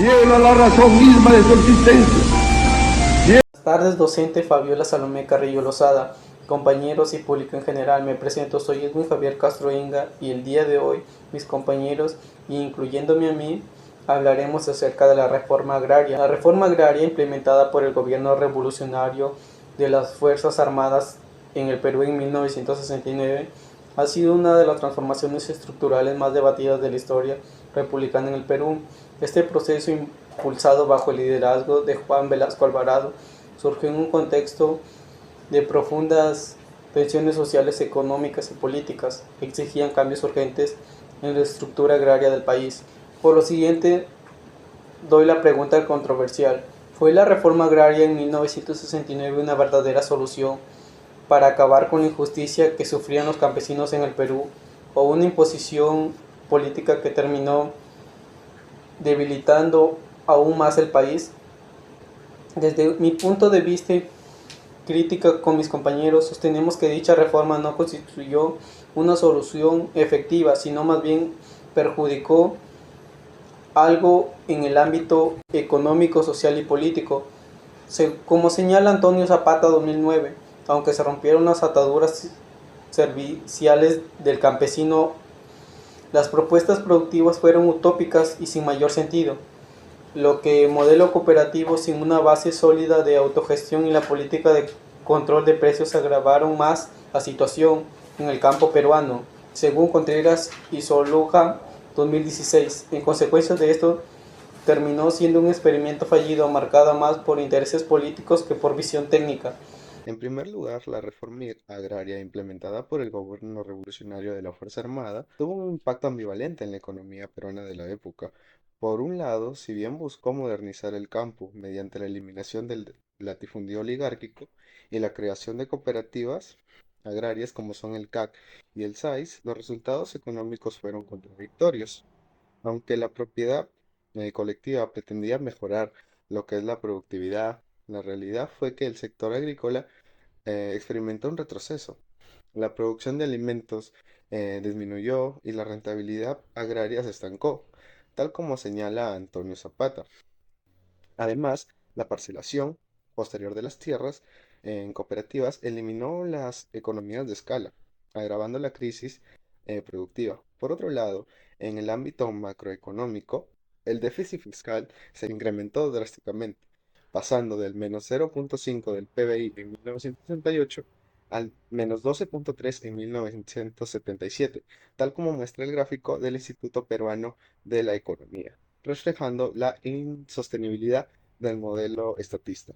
Niebla la razón misma de su existencia. Buenas tardes, docente Fabiola Salomé Carrillo Lozada, compañeros y público en general. Me presento, soy Edwin Javier Castro Inga y el día de hoy mis compañeros, incluyéndome a mí, hablaremos acerca de la reforma agraria. La reforma agraria implementada por el gobierno revolucionario de las Fuerzas Armadas en el Perú en 1969 ha sido una de las transformaciones estructurales más debatidas de la historia republicana en el Perú. Este proceso, impulsado bajo el liderazgo de Juan Velasco Alvarado, surgió en un contexto de profundas tensiones sociales, económicas y políticas que exigían cambios urgentes en la estructura agraria del país. Por lo siguiente, doy la pregunta controversial: ¿fue la reforma agraria en 1969 una verdadera solución para acabar con la injusticia que sufrían los campesinos en el Perú, o una imposición política que terminó debilitando aún más el país? Desde mi punto de vista y crítica con mis compañeros, sostenemos que dicha reforma no constituyó una solución efectiva, sino más bien perjudicó algo en el ámbito económico, social y político. Como señala Antonio Zapata 2009, aunque se rompieron las ataduras serviciales del campesino, las propuestas productivas fueron utópicas y sin mayor sentido. Lo que modelo cooperativo sin una base sólida de autogestión y la política de control de precios agravaron más la situación en el campo peruano, según Contreras y Soluja 2016. En consecuencia de esto, terminó siendo un experimento fallido, marcado más por intereses políticos que por visión técnica. En primer lugar, la reforma agraria implementada por el gobierno revolucionario de la Fuerza Armada tuvo un impacto ambivalente en la economía peruana de la época. Por un lado, si bien buscó modernizar el campo mediante la eliminación del latifundio oligárquico y la creación de cooperativas agrarias como son el CAC y el SAIS, los resultados económicos fueron contradictorios. Aunque la propiedad colectiva pretendía mejorar lo que es la productividad, la realidad fue que el sector agrícola experimentó un retroceso. La producción de alimentos disminuyó y la rentabilidad agraria se estancó, tal como señala Antonio Zapata. Además, la parcelación posterior de las tierras en cooperativas eliminó las economías de escala, agravando la crisis productiva. Por otro lado, en el ámbito macroeconómico, el déficit fiscal se incrementó drásticamente, pasando del menos 0,5 del PBI en 1968 al menos 12,3 en 1977, tal como muestra el gráfico del Instituto Peruano de la Economía, reflejando la insostenibilidad del modelo estatista.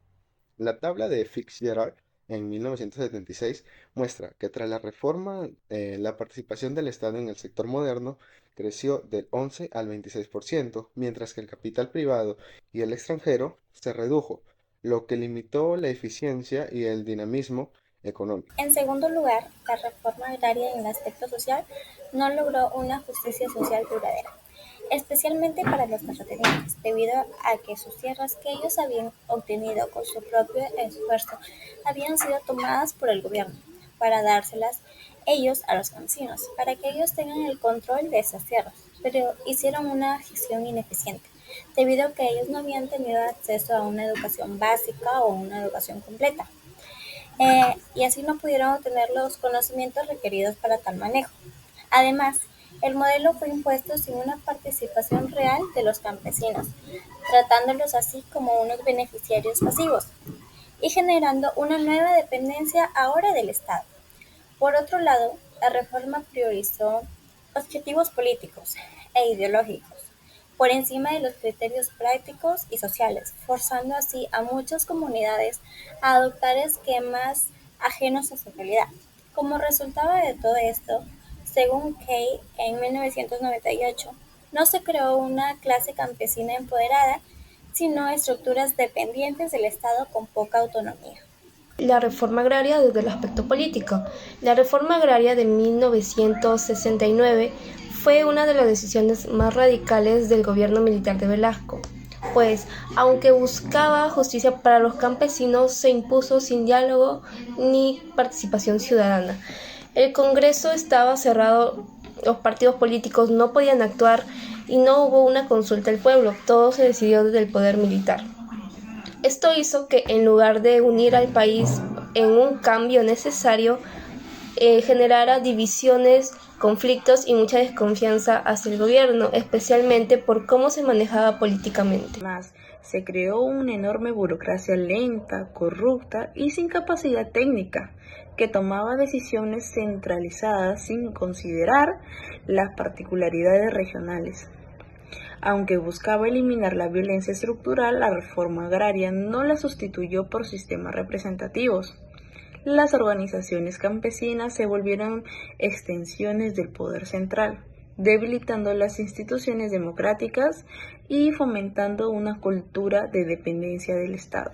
La tabla de Fitzgerald en 1976 muestra que tras la reforma, la participación del Estado en el sector moderno creció del 11 al 26%, mientras que el capital privado y el extranjero se redujo, lo que limitó la eficiencia y el dinamismo económico. En segundo lugar, la reforma agraria en el aspecto social no logró una justicia social duradera, especialmente para los terratenientes, debido a que sus tierras que ellos habían obtenido con su propio esfuerzo habían sido tomadas por el gobierno para dárselas ellos a los campesinos, para que ellos tengan el control de esas tierras, pero hicieron una gestión ineficiente, debido a que ellos no habían tenido acceso a una educación básica o una educación completa, y así no pudieron obtener los conocimientos requeridos para tal manejo. Además, el modelo fue impuesto sin una participación real de los campesinos, tratándolos así como unos beneficiarios pasivos y generando una nueva dependencia ahora del Estado. Por otro lado, la reforma priorizó objetivos políticos e ideológicos por encima de los criterios prácticos y sociales, forzando así a muchas comunidades a adoptar esquemas ajenos a su realidad. Como resultado de todo esto, según Kay en 1998, no se creó una clase campesina empoderada, sino estructuras dependientes del Estado con poca autonomía. La reforma agraria desde el aspecto político. La reforma agraria de 1969 fue una de las decisiones más radicales del gobierno militar de Velasco, pues, aunque buscaba justicia para los campesinos, se impuso sin diálogo ni participación ciudadana. El Congreso estaba cerrado, los partidos políticos no podían actuar y no hubo una consulta al pueblo, todo se decidió desde el poder militar. Esto hizo que en lugar de unir al país en un cambio necesario, generara divisiones, conflictos y mucha desconfianza hacia el gobierno, especialmente por cómo se manejaba políticamente. Más, se creó una enorme burocracia lenta, corrupta y sin capacidad técnica, que tomaba decisiones centralizadas sin considerar las particularidades regionales. Aunque buscaba eliminar la violencia estructural, la reforma agraria no la sustituyó por sistemas representativos. Las organizaciones campesinas se volvieron extensiones del poder central, debilitando las instituciones democráticas y fomentando una cultura de dependencia del Estado.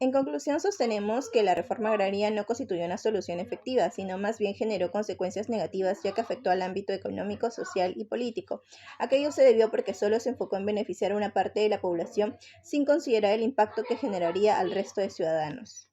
En conclusión, sostenemos que la reforma agraria no constituyó una solución efectiva, sino más bien generó consecuencias negativas, ya que afectó al ámbito económico, social y político. Aquello se debió porque solo se enfocó en beneficiar a una parte de la población sin considerar el impacto que generaría al resto de ciudadanos.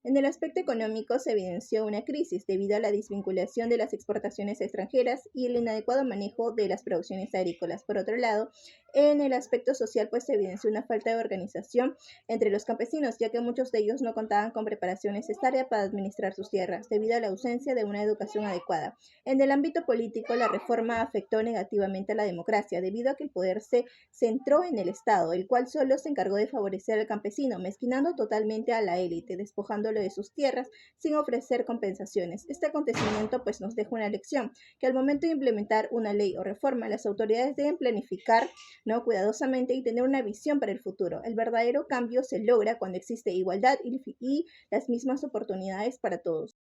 En el aspecto económico se evidenció una crisis debido a la desvinculación de las exportaciones extranjeras y el inadecuado manejo de las producciones agrícolas. Por otro lado, en el aspecto social pues se evidenció una falta de organización entre los campesinos, ya que muchos de ellos no contaban con preparación necesaria para administrar sus tierras, debido a la ausencia de una educación adecuada. En el ámbito político, la reforma afectó negativamente a la democracia, debido a que el poder se centró en el Estado, el cual solo se encargó de favorecer al campesino, mezquinando totalmente a la élite, despojándolo de sus tierras sin ofrecer compensaciones. Este acontecimiento pues nos deja una lección, que al momento de implementar una ley o reforma, las autoridades deben planificar cuidadosamente y tener una visión para el futuro. El verdadero cambio se logra cuando existe igualdad y las mismas oportunidades para todos.